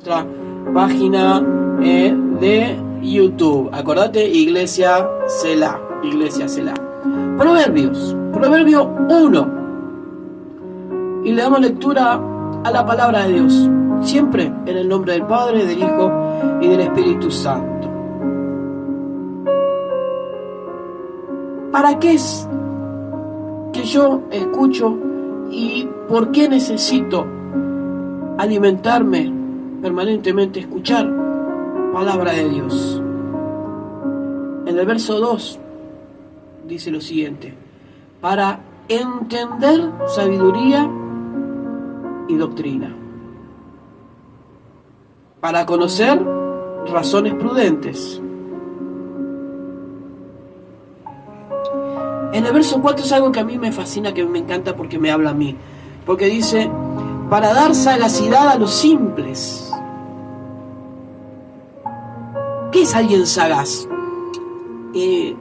nuestra página de YouTube. Acordate, Iglesia Selah. Iglesia Selah. Proverbio 1. Y le damos lectura a la palabra de Dios, siempre en el nombre del Padre, del Hijo y del Espíritu Santo. ¿Para qué es que yo escucho y por qué necesito alimentarme permanentemente, escuchar palabra de Dios? En el verso 2 dice lo siguiente: para entender sabiduría y doctrina, para conocer razones prudentes. En el verso 4 es algo que a mí me fascina, que me encanta porque me habla a mí, porque dice: para dar sagacidad a los simples. ¿Qué es alguien sagaz? En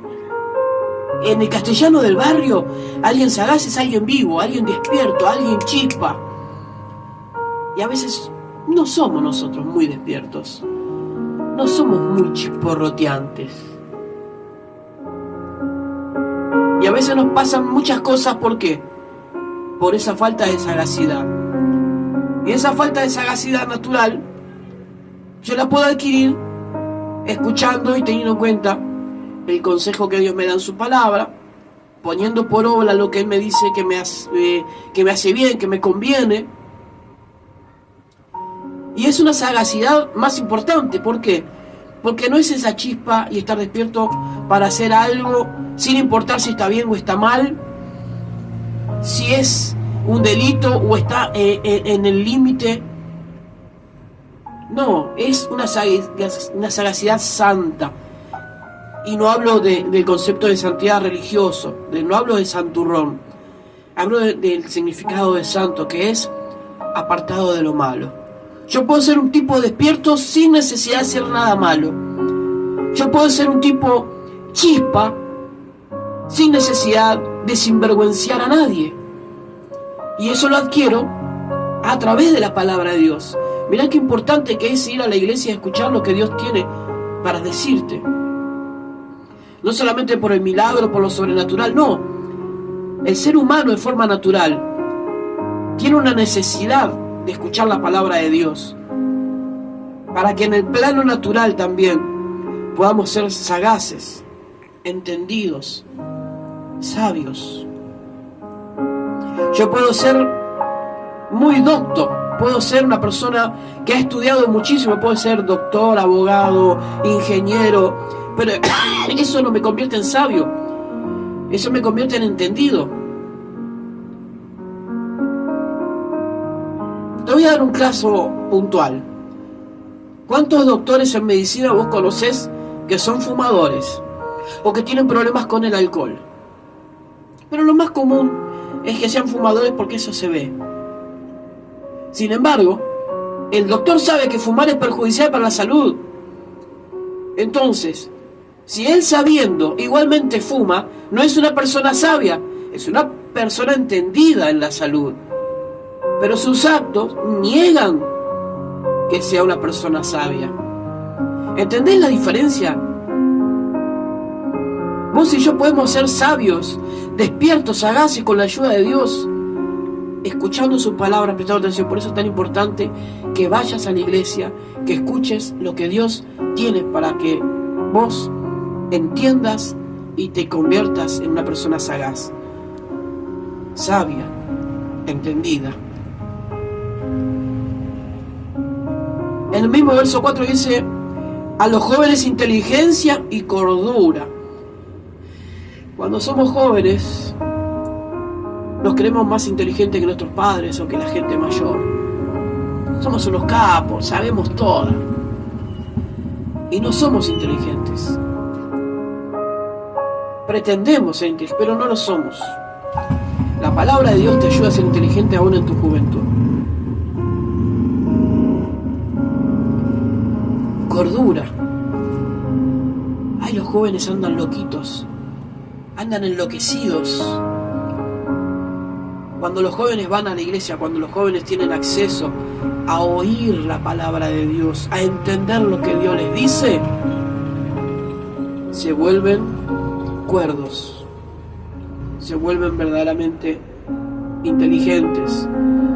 el castellano del barrio, alguien sagaz es alguien vivo, alguien despierto, alguien chispa. Y a veces no somos nosotros muy despiertos, no somos muy chisporroteantes. Y a veces nos pasan muchas cosas, ¿por qué? Por esa falta de sagacidad. Y esa falta de sagacidad natural, yo la puedo adquirir escuchando y teniendo en cuenta el consejo que Dios me da en su palabra, poniendo por obra lo que Él me dice que me hace bien, que me conviene. Y es una sagacidad más importante. ¿Por qué? Porque no es esa chispa y estar despierto para hacer algo sin importar si está bien o está mal, si es un delito o está en el límite. No, es una sagacidad santa. Y no hablo del concepto de santidad religioso, no hablo de santurrón, hablo del significado de santo, que es apartado de lo malo. Yo puedo ser un tipo despierto sin necesidad de hacer nada malo. Yo puedo ser un tipo chispa sin necesidad de sinvergüenciar a nadie. Y eso lo adquiero a través de la palabra de Dios. Mirá qué importante que es ir a la iglesia y escuchar lo que Dios tiene para decirte. No solamente por el milagro, por lo sobrenatural, no. El ser humano en forma natural tiene una necesidad de escuchar la palabra de Dios, para que en el plano natural también podamos ser sagaces, entendidos, sabios. Yo puedo ser muy docto, puedo ser una persona que ha estudiado muchísimo, puedo ser doctor, abogado, ingeniero, pero eso no me convierte en sabio, eso me convierte en entendido. Te voy a dar un caso puntual. ¿Cuántos doctores en medicina vos conocés que son fumadores o que tienen problemas con el alcohol? Pero lo más común es que sean fumadores porque eso se ve. Sin embargo, el doctor sabe que fumar es perjudicial para la salud. Entonces, si él sabiendo igualmente fuma, no es una persona sabia, es una persona entendida en la salud. Pero sus actos niegan que sea una persona sabia. ¿Entendés la diferencia? Vos y yo podemos ser sabios, despiertos, sagaces con la ayuda de Dios, escuchando sus palabras, prestando atención. Por eso es tan importante que vayas a la iglesia, que escuches lo que Dios tiene para que vos entiendas y te conviertas en una persona sagaz, sabia, entendida. En el mismo verso 4 dice: a los jóvenes inteligencia y cordura. Cuando somos jóvenes nos creemos más inteligentes que nuestros padres o que la gente mayor. Somos unos capos, sabemos todo. Y no somos inteligentes. Pretendemos ser inteligentes, pero no lo somos. La palabra de Dios te ayuda a ser inteligente aún en tu juventud. Cordura. Ay, los jóvenes andan loquitos, andan enloquecidos. Cuando los jóvenes van a la iglesia, cuando los jóvenes tienen acceso a oír la palabra de Dios, a entender lo que Dios les dice, se vuelven cuerdos, se vuelven verdaderamente inteligentes,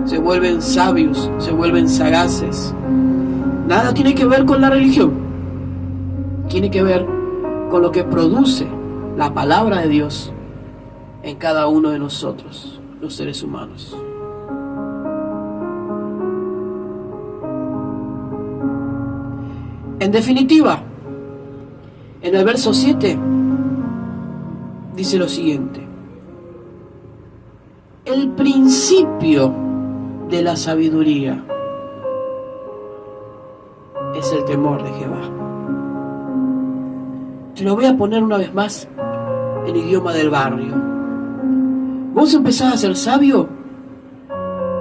se vuelven sabios, se vuelven sagaces. Nada tiene que ver con la religión, tiene que ver con lo que produce la palabra de Dios en cada uno de nosotros, los seres humanos. En definitiva, en el verso 7 dice lo siguiente: el principio de la sabiduría es el temor de Jehová. Te lo voy a poner una vez más en idioma del barrio. Vos empezás a ser sabio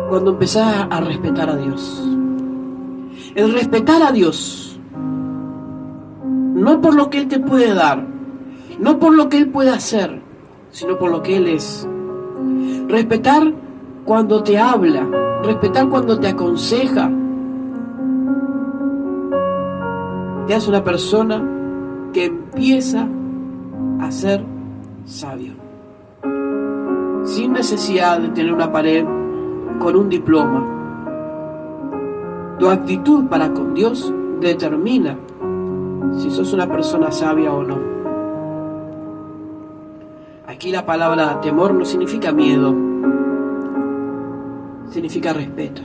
cuando empezás a respetar a Dios. El respetar a Dios, no por lo que Él te puede dar, no por lo que Él puede hacer, sino por lo que Él es. Respetar cuando te habla, respetar cuando te aconseja. Te hace una persona que empieza a ser sabio, sin necesidad de tener una pared con un diploma. Tu actitud para con Dios determina si sos una persona sabia o no. Aquí la palabra temor no significa miedo, significa respeto.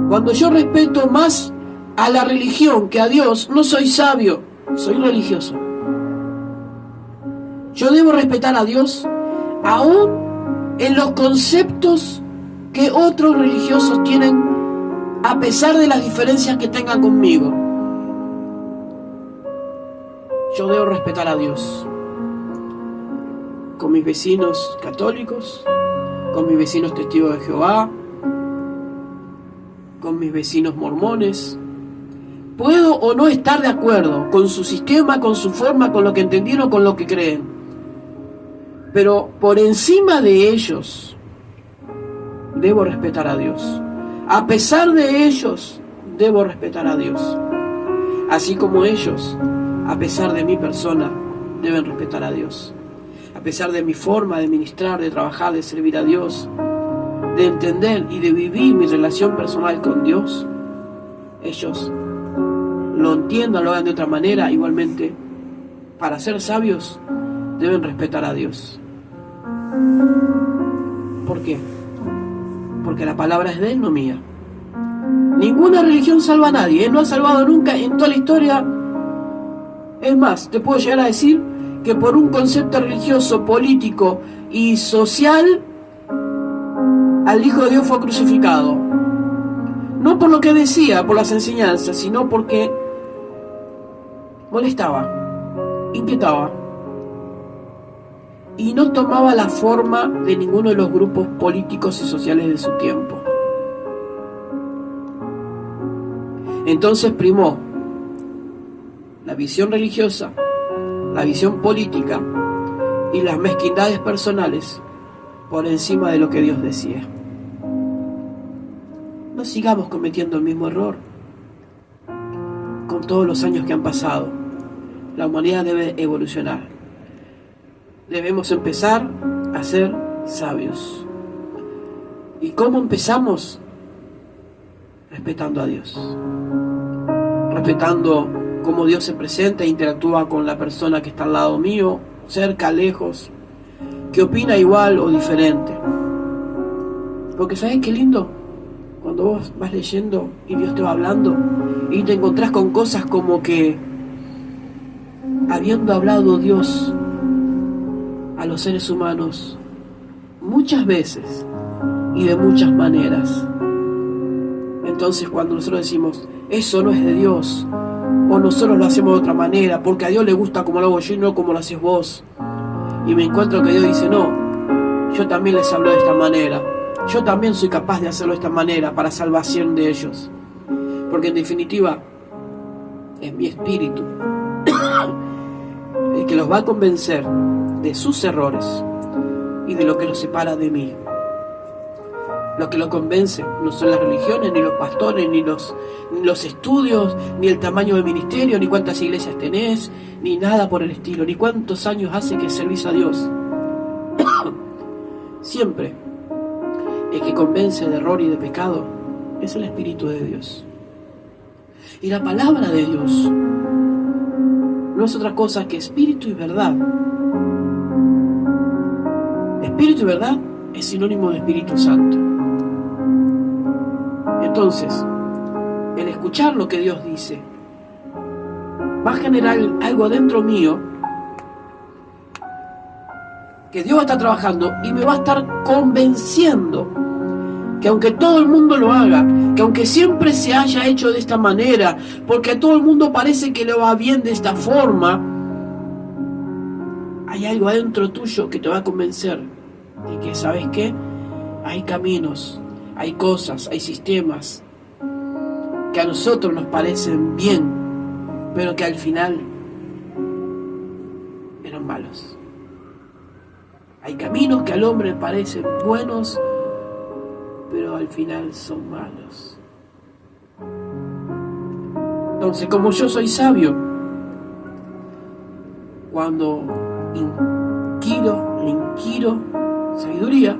Cuando yo respeto más a la religión que a Dios, no soy sabio, soy religioso. Yo debo respetar a Dios aún en los conceptos que otros religiosos tienen, a pesar de las diferencias que tengan conmigo. Yo debo respetar a Dios con mis vecinos católicos, con mis vecinos testigos de Jehová, con mis vecinos mormones. Puedo o no estar de acuerdo con su sistema, con su forma, con lo que entendieron, con lo que creen. Pero por encima de ellos, debo respetar a Dios. A pesar de ellos, debo respetar a Dios. Así como ellos, a pesar de mi persona, deben respetar a Dios. A pesar de mi forma de ministrar, de trabajar, de servir a Dios, de entender y de vivir mi relación personal con Dios, ellos lo entiendan, lo hagan de otra manera. Igualmente, para ser sabios, deben respetar a Dios. ¿Por qué? Porque la palabra es de Él, no mía. Ninguna religión salva a nadie. Él no ha salvado nunca en toda la historia. Es más, te puedo llegar a decir que por un concepto religioso, político y social, al Hijo de Dios fue crucificado. No por lo que decía, por las enseñanzas, sino porque molestaba, inquietaba y no tomaba la forma de ninguno de los grupos políticos y sociales de su tiempo. Entonces primó la visión religiosa, la visión política y las mezquindades personales por encima de lo que Dios decía. No sigamos cometiendo el mismo error. Con todos los años que han pasado, la humanidad debe evolucionar. Debemos empezar a ser sabios. ¿Y cómo empezamos? Respetando a Dios. Respetando cómo Dios se presenta e interactúa con la persona que está al lado mío, cerca, lejos, que opina igual o diferente. Porque ¿sabes qué lindo? Cuando vos vas leyendo y Dios te va hablando y te encontrás con cosas como que, habiendo hablado Dios a los seres humanos muchas veces y de muchas maneras, entonces cuando nosotros decimos, eso no es de Dios, o nosotros lo hacemos de otra manera, porque a Dios le gusta como lo hago yo y no como lo haces vos, y me encuentro que Dios dice, no, yo también les hablo de esta manera, yo también soy capaz de hacerlo de esta manera para salvación de ellos, porque en definitiva es mi espíritu el que los va a convencer de sus errores y de lo que los separa de mí. Lo que lo convence no son las religiones, ni los pastores, ni los estudios, ni el tamaño del ministerio, ni cuántas iglesias tenés, ni nada por el estilo, ni cuántos años hace que servís a Dios. Siempre el que convence de error y de pecado es el Espíritu de Dios. Y la palabra de Dios no es otra cosa que espíritu y verdad. Espíritu y verdad es sinónimo de Espíritu Santo. Entonces, el escuchar lo que Dios dice va a generar algo dentro mío que Dios va a estar trabajando y me va a estar convenciendo que aunque todo el mundo lo haga, que aunque siempre se haya hecho de esta manera, porque a todo el mundo parece que le va bien de esta forma, hay algo adentro tuyo que te va a convencer de que, ¿sabes qué? Hay caminos, hay cosas, hay sistemas que a nosotros nos parecen bien, pero que al final eran malos. Hay caminos que al hombre parecen buenos, pero al final son malos. Entonces, como yo soy sabio, cuando inquiro sabiduría,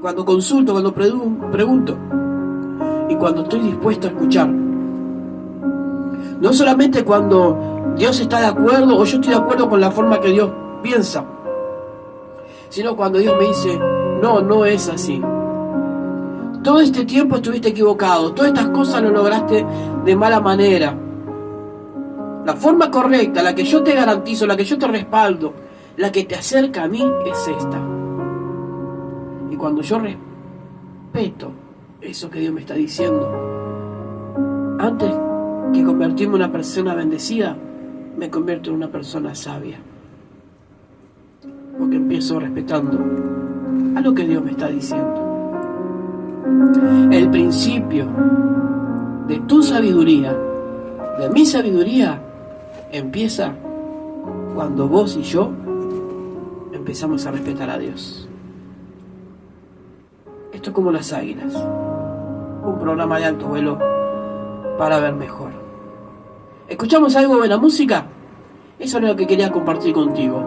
cuando consulto, cuando pregunto, y cuando estoy dispuesto a escuchar, no solamente cuando Dios está de acuerdo o yo estoy de acuerdo con la forma que Dios piensa, sino cuando Dios me dice, no es así. Todo este tiempo estuviste equivocado, todas estas cosas lo lograste de mala manera. La forma correcta, la que yo te garantizo, la que yo te respaldo, la que te acerca a mí es esta. Y cuando yo respeto eso que Dios me está diciendo, antes que convertirme en una persona bendecida, me convierto en una persona sabia. Porque empiezo respetando a lo que Dios me está diciendo. El principio de tu sabiduría, de mi sabiduría, empieza cuando vos y yo empezamos a respetar a Dios. Esto es como las águilas, un programa de alto vuelo para ver mejor. ¿Escuchamos algo de la música? Eso es lo que quería compartir contigo.